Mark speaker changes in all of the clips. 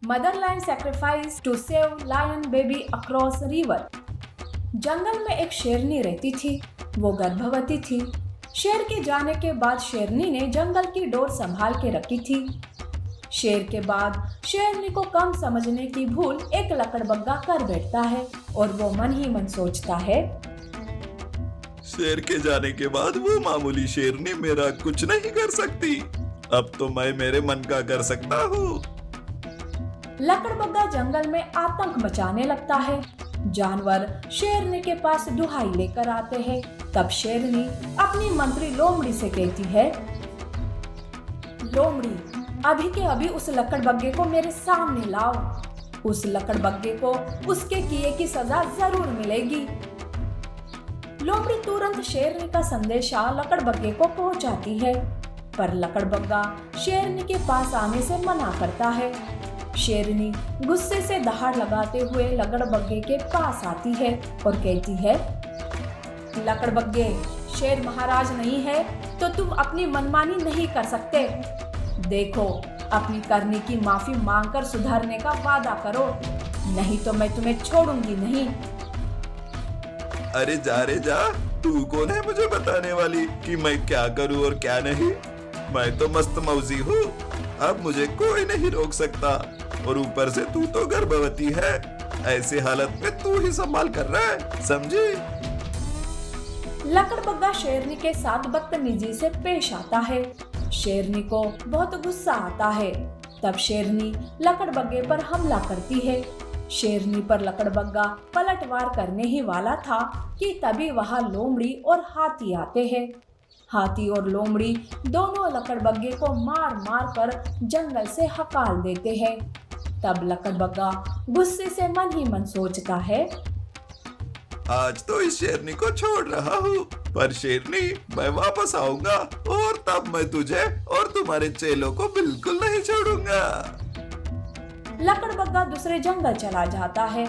Speaker 1: Mother lion sacrifice to save lion baby across river. जंगल में एक शेरनी रहती थी। वो गर्भवती थी। शेर के जाने के बाद शेरनी ने जंगल की डोर संभाल के रखी थी। शेर के बाद शेरनी को कम समझने की भूल एक लकड़बग्गा कर बैठता है और वो मन ही मन सोचता है,
Speaker 2: शेर के जाने के बाद वो मामूली शेरनी मेरा कुछ नहीं कर सकती। अब तो मैं मेरे मन का कर सकता हूँ।
Speaker 1: लकड़बग्गा जंगल में आतंक मचाने लगता है। जानवर शेरनी के पास दुहाई लेकर आते हैं। तब शेरनी अपनी मंत्री लोमड़ी से कहती है, लोमड़ी, अभी के अभी उस लकड़बग्गे को मेरे सामने लाओ। उस लकड़बग्गे को उसके किए की सजा जरूर मिलेगी। लोमड़ी तुरंत शेरनी का संदेशा लकड़बग्गे को पहुंचाती है, पर लकड़बग्गा शेरनी के पास आने से मना करता है। शेरनी गुस्से से दहाड़ लगाते हुए लकड़बग्गे के पास आती है और कहती है, लकड़बग्गे, शेर महाराज नहीं है तो तुम अपनी मनमानी नहीं कर सकते। देखो, अपनी करनी की माफी मांगकर सुधरने का वादा करो, नहीं तो मैं तुम्हें छोड़ूंगी नहीं।
Speaker 2: अरे जा रे जा, तू कौन है मुझे बताने वाली कि मैं क्या करूं और क्या नहीं। मैं तो मस्त मौजी हूँ, अब मुझे कोई नहीं रोक सकता। और ऊपर से तू तो गर्भवती है, ऐसी हालत में तू ही संभाल कर रहा है, समझी।
Speaker 1: लकड़बग्गा शेरनी के साथ बदतमीजी से पेश आता है। शेरनी को बहुत गुस्सा आता है। तब शेरनी लकड़बग्गे पर हमला करती है। शेरनी पर लकड़बग्गा पलटवार करने ही वाला था कि तभी वहां लोमड़ी और हाथी आते हैं। हाथी और लोमड़ी दोनों लकड़बग्गे को मार मार कर जंगल से हकाल देते हैं। तब लकड़बग्गा गुस्से से मन ही मन सोचता है,
Speaker 2: आज तो इस शेरनी को छोड़ रहा हूँ, पर शेरनी, मैं वापस आऊंगा और तब मैं तुझे और तुम्हारे चेलों को बिल्कुल नहीं छोड़ूंगा।
Speaker 1: लकड़बग्गा दूसरे जंगल चला जाता है।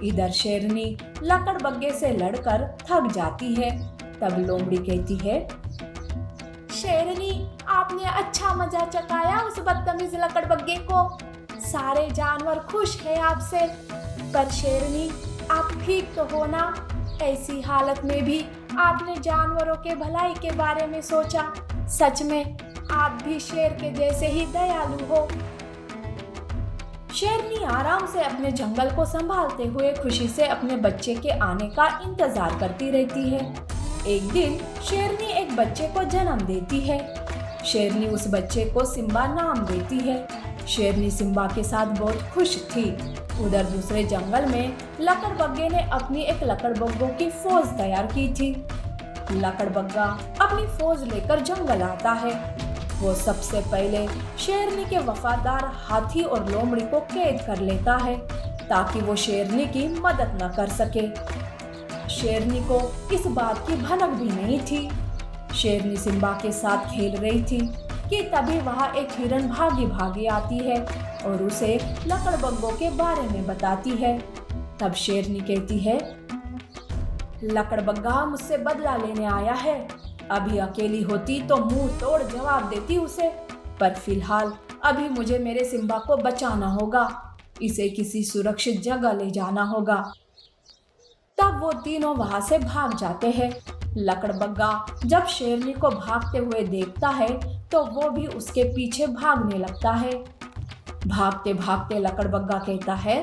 Speaker 1: इधर शेरनी लकड़बग्गे से लड़कर थक जाती है। तब लोमड़ी कहती है, शेरनी, आपने अच्छा मजा चकाया उस बदतमीज लकड़बग्गे को। सारे जानवर खुश हैं आपसे। पर शेरनी, आप ठीक तो हो ना? ऐसी हालत में भी आपने जानवरों के भलाई के बारे में सोचा। सच में आप भी शेर के जैसे ही दयालु हो। शेरनी आराम से अपने जंगल को संभालते हुए खुशी से अपने बच्चे के आने का इंतजार करती रहती है। एक दिन शेरनी एक बच्चे को जन्म देती है। शेरनी उस बच्चे को सिम्बा नाम देती है। शेरनी सिम्बा के साथ बहुत खुश थी। उधर दूसरे जंगल में लकड़बग्गे ने अपनी एक लकड़बग्गों की फौज तैयार की थी। लकड़बग्गा अपनी फौज लेकर जंगल आता है। वो सबसे पहले शेरनी के वफादार हाथी और लोमड़ी को कैद कर लेता है ताकि वो शेरनी की मदद न कर सके। शेरनी को इस बात की भनक भी नहीं थी। शेरनी सिम्बा के साथ खेल रही थी कि तभी वहां एक हिरन भागी भागी आती है और उसे लकड़बग्गों के बारे में बताती है। तब शेरनी कहती है, लकड़बग्गा मुझसे बदला लेने आया है। अभी अकेली होती तो मुंह तोड़ जवाब देती उसे, पर फिलहाल अभी मुझे मेरे सिम्बा को बचाना होगा। इसे किसी सुरक्षित जगह ले जाना होगा। तब वो तीनों वहां से भाग जाते हैं। लकड़बग्गा जब शेरनी को भागते हुए देखता है तो वो भी उसके पीछे भागने लगता है। भागते भागते लकड़बग्गा कहता है,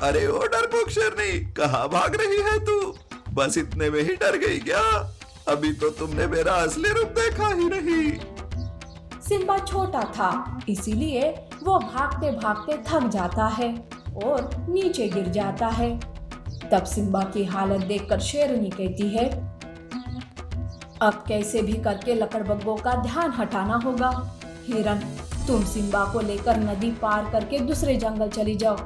Speaker 2: अरे ओ डरपोक शेरनी, कहाँ भाग रही है तू? बस इतने में ही डर गई क्या? अभी तो तुमने मेरा असली रूप देखा ही नहीं।
Speaker 1: सिम्बा छोटा था, इसीलिए वो भागते भागते थक जाता है और नीचे गिर जाता है। तब सिम्बा की हालत देखकर शेरनी कहती है, अब कैसे भी करके लकड़बग्गों का ध्यान हटाना होगा। हिरन, तुम सिम्बा को लेकर नदी पार करके दूसरे जंगल चली जाओ।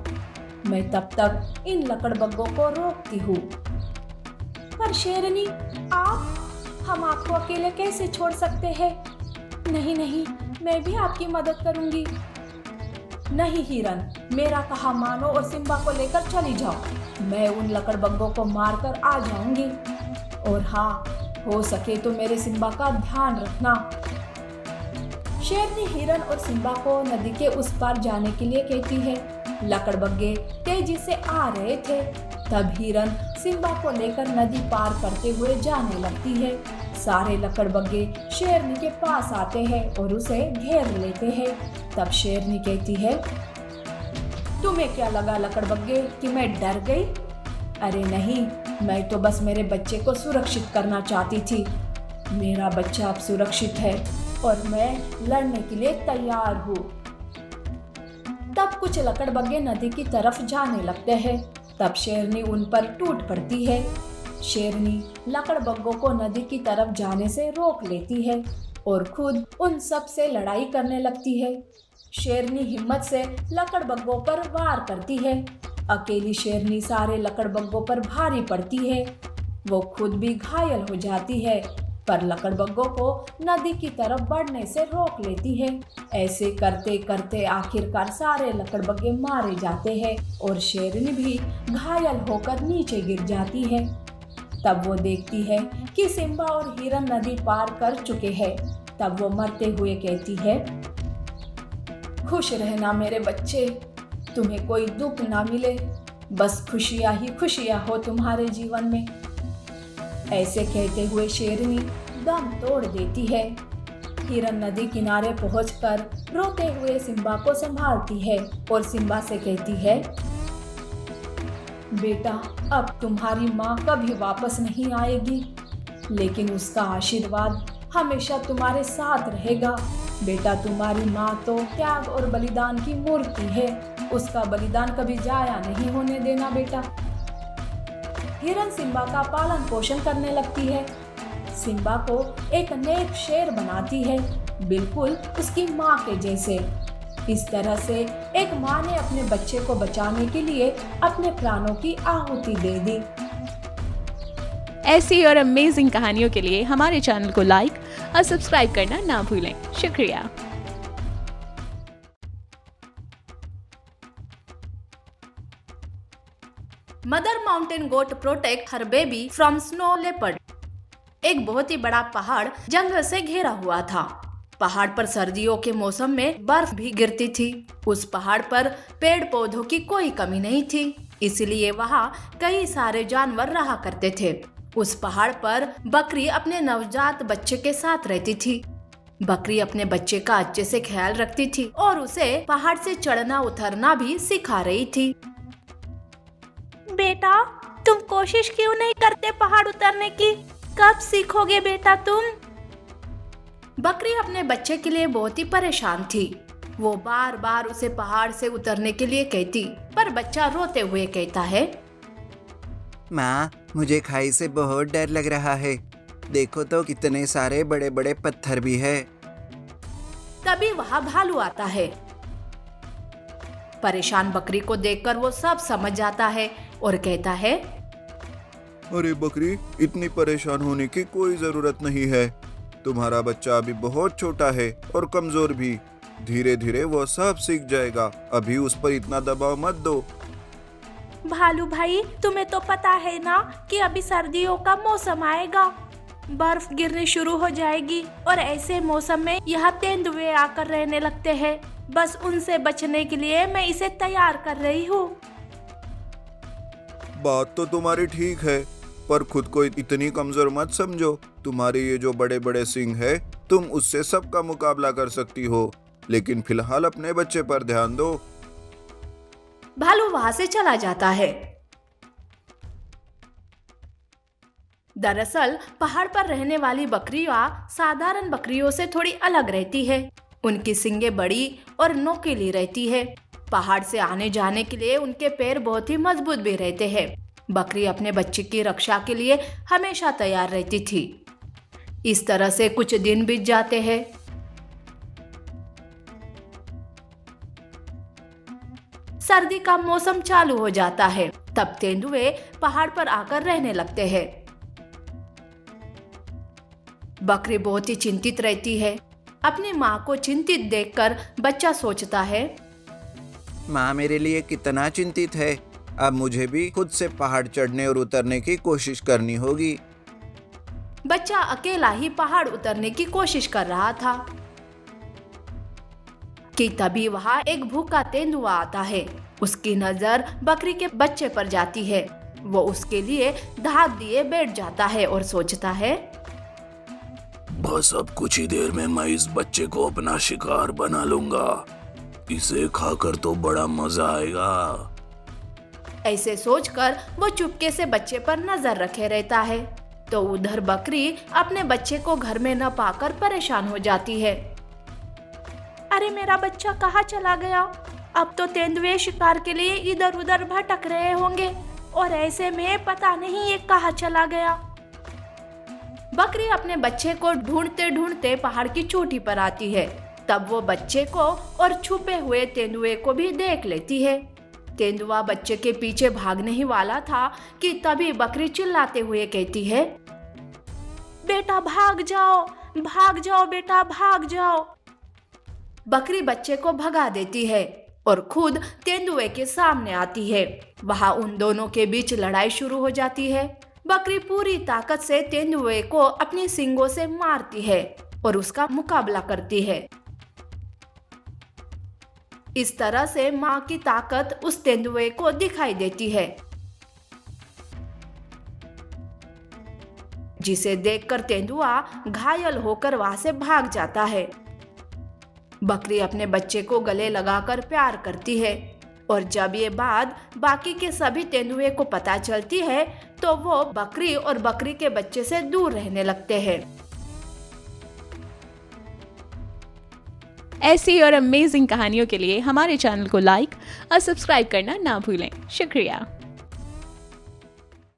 Speaker 1: मैं तब तक इन लकड़बग्गों को रोकती हूँ। पर शेरनी, हम आपको अकेले कैसे छोड़ सकते हैं? नहीं नहीं, मैं भी आपकी मदद करूंगी। नहीं हिरन, मेरा कहा मानो और सिम्बा को लेकर चली जाओ। मैं उन लकड़बग्गों को मारकर आ जाऊंगी। और हाँ, हो सके तो मेरे सिम्बा का ध्यान रखना। शेरनी हिरन और सिम्बा को नदी के उस पार जाने के लिए कहती है। लकड़बग्गे तेजी से आ रहे थे। तब हिरन सिम्बा को लेकर नदी पार करते हुए जाने लगती है। सारे लकड़बग्गे शेरनी के पास आते हैं और उसे घेर लेते हैं। तब शेरनी कहती है, तुम्हें क्या लगा लकड़बग्गे कि मैं डर गई? अरे नहीं, मैं तो बस मेरे बच्चे को सुरक्षित करना चाहती थी। मेरा बच्चा अब सुरक्षित है और मैं लड़ने के लिए तैयार हूँ। तब कुछ लकड़बग्गे नदी की तरफ जाने लगते हैं। तब शेरनी उन पर टूट पड़ती है। शेरनी लकड़बग्गों को नदी की तरफ जाने से रोक लेती है और खुद उन सब से लड़ाई करने लगती है। शेरनी हिम्मत से लकड़बग्गों पर वार करती है। अकेली शेरनी सारे लकड़बग्गों पर भारी पड़ती है। वो खुद भी घायल हो जाती है, पर लकड़बग्गों को नदी की तरफ बढ़ने से रोक लेती है। ऐसे करते करते आखिरकार सारे लकड़बग्गे मारे जाते हैं और शेरनी भी घायल होकर नीचे गिर जाती है। तब वो देखती है कि सिम्बा और हिरन नदी पार कर चुके हैं। तब वो मरते हुए कहती है, खुश रहना मेरे बच्चे, तुम्हें कोई दुख ना मिले, बस खुशियाँ ही खुशियाँ हो तुम्हारे जीवन में। ऐसे कहते हुए शेरनी दम तोड़ देती है। हिरन नदी किनारे पहुंचकर रोते हुए सिम्बा को संभालती है और सिम्बा से कहती है, बेटा, अब तुम्हारी माँ कभी वापस नहीं आएगी, लेकिन उसका आशीर्वाद हमेशा तुम्हारे साथ रहेगा। बेटा, तुम्हारी माँ तो त्याग और बलिदान की मूर्ति है, उसका बलिदान कभी जाया नहीं होने देना बेटा। हिरन सिम्बा का पालन पोषण करने लगती है। सिम्बा को एक नेक शेर बनाती है, बिल्कुल उसकी माँ के जैसे। इस तरह से एक माँ ने अपने बच्चे को बचाने के लिए अपने प्राणों की आहुति दे दी।
Speaker 3: ऐसी और अमेजिंग कहानियों के लिए हमारे चैनल को लाइक और सब्सक्राइब करना ना भूलें। शुक्रिया।
Speaker 1: Mother mountain goat protect her baby from snow leopard. एक बहुत ही बड़ा पहाड़ जंगल से घिरा हुआ था। पहाड़ पर सर्दियों के मौसम में बर्फ भी गिरती थी। उस पहाड़ पर पेड़ पौधों की कोई कमी नहीं थी, इसलिए वहाँ कई सारे जानवर रहा करते थे। उस पहाड़ पर बकरी अपने नवजात बच्चे के साथ रहती थी। बकरी अपने बच्चे का अच्छे से ख्याल रखती थी और उसे पहाड़ से चढ़ना उतरना भी सिखा रही थी। बेटा, तुम कोशिश क्यों नहीं करते पहाड़ उतरने की? कब सीखोगे बेटा तुम? बकरी अपने बच्चे के लिए बहुत ही परेशान थी। वो बार बार उसे पहाड़ से उतरने के लिए कहती, पर बच्चा रोते हुए कहता है,
Speaker 4: माँ, मुझे खाई से बहुत डर लग रहा है। देखो तो कितने सारे बड़े बड़े पत्थर भी है।
Speaker 1: तभी वहाँ भालू आता है। परेशान बकरी को देखकर वो सब समझ जाता है और कहता है,
Speaker 2: अरे बकरी, इतनी परेशान होने की कोई जरूरत नहीं है। तुम्हारा बच्चा अभी बहुत छोटा है और कमजोर भी। धीरे धीरे वो सब सीख जाएगा। अभी उस पर इतना दबाव मत दो।
Speaker 1: भालू भाई, तुम्हें तो पता है ना कि अभी सर्दियों का मौसम आएगा, बर्फ गिरनी शुरू हो जाएगी और ऐसे मौसम में यहाँ तेंदुए आकर रहने लगते हैं। बस उनसे बचने के लिए मैं इसे तैयार कर रही हूँ।
Speaker 2: बात तो तुम्हारी ठीक है, पर खुद को इतनी कमजोर मत समझो। तुम्हारे ये जो बड़े बड़े सींग है, तुम उससे सबका मुकाबला कर सकती हो, लेकिन फिलहाल अपने बच्चे पर ध्यान दो।
Speaker 1: भालू वहां से चला जाता है। दरअसल पहाड़ पर रहने वाली बकरियां साधारण बकरियों से थोड़ी अलग रहती है। उनकी सींगें बड़ी और नोकीली रहती है। पहाड़ से आने जाने के लिए उनके पैर बहुत ही मजबूत भी रहते हैं। बकरी अपने बच्चे की रक्षा के लिए हमेशा तैयार रहती थी। इस तरह से कुछ दिन बीत जाते हैं। सर्दी का मौसम चालू हो जाता है। तब तेंदुए पहाड़ पर आकर रहने लगते हैं। बकरी बहुत ही चिंतित रहती है। अपनी माँ को चिंतित देखकर बच्चा सोचता है,
Speaker 4: माँ मेरे लिए कितना चिंतित है। अब मुझे भी खुद से पहाड़ चढ़ने और उतरने की कोशिश करनी होगी।
Speaker 1: बच्चा अकेला ही पहाड़ उतरने की कोशिश कर रहा था। कि तभी वहाँ एक भूखा तेंदुआ आता है। उसकी नजर बकरी के बच्चे पर जाती है। वो उसके लिए धाक दिए बैठ जाता है और सोचता है,
Speaker 2: बस अब कुछ ही देर में मैं इस बच्चे को अपना शिकार बना लूंगा। इसे खाकर तो बड़ा मजा आएगा।
Speaker 1: ऐसे सोचकर वो चुपके से बच्चे पर नजर रखे रहता है। तो उधर बकरी अपने बच्चे को घर में न पाकर परेशान हो जाती है। अरे मेरा बच्चा कहाँ चला गया? अब तो तेंदुए शिकार के लिए इधर उधर भटक रहे होंगे और ऐसे में पता नहीं ये कहाँ चला गया। बकरी अपने बच्चे को ढूंढते ढूंढते पहाड़ की चोटी पर आती है। तब वो बच्चे को और छुपे हुए तेंदुए को भी देख लेती है। तेंदुआ बच्चे के पीछे भागने ही वाला था कि तभी बकरी चिल्लाते हुए कहती है, बेटा भाग जाओ बेटा भाग जाओ। बकरी बच्चे को भगा देती है और खुद तेंदुए के सामने आती है। वहां उन दोनों के बीच लड़ाई शुरू हो जाती है। बकरी पूरी ताकत से तेंदुए को अपनी सींगों से मारती है और उसका मुकाबला करती है। इस तरह से माँ की ताकत उस तेंदुए को दिखाई देती है, जिसे देखकर तेंदुआ घायल होकर वहां से भाग जाता है। बकरी अपने बच्चे को गले लगाकर प्यार करती है और जब ये बात बाकी के सभी तेंदुए को पता चलती है तो वो बकरी और बकरी के बच्चे से दूर रहने लगते हैं।
Speaker 3: ऐसी और अमेजिंग कहानियों के लिए हमारे चैनल को लाइक और सब्सक्राइब करना ना भूलें। शुक्रिया।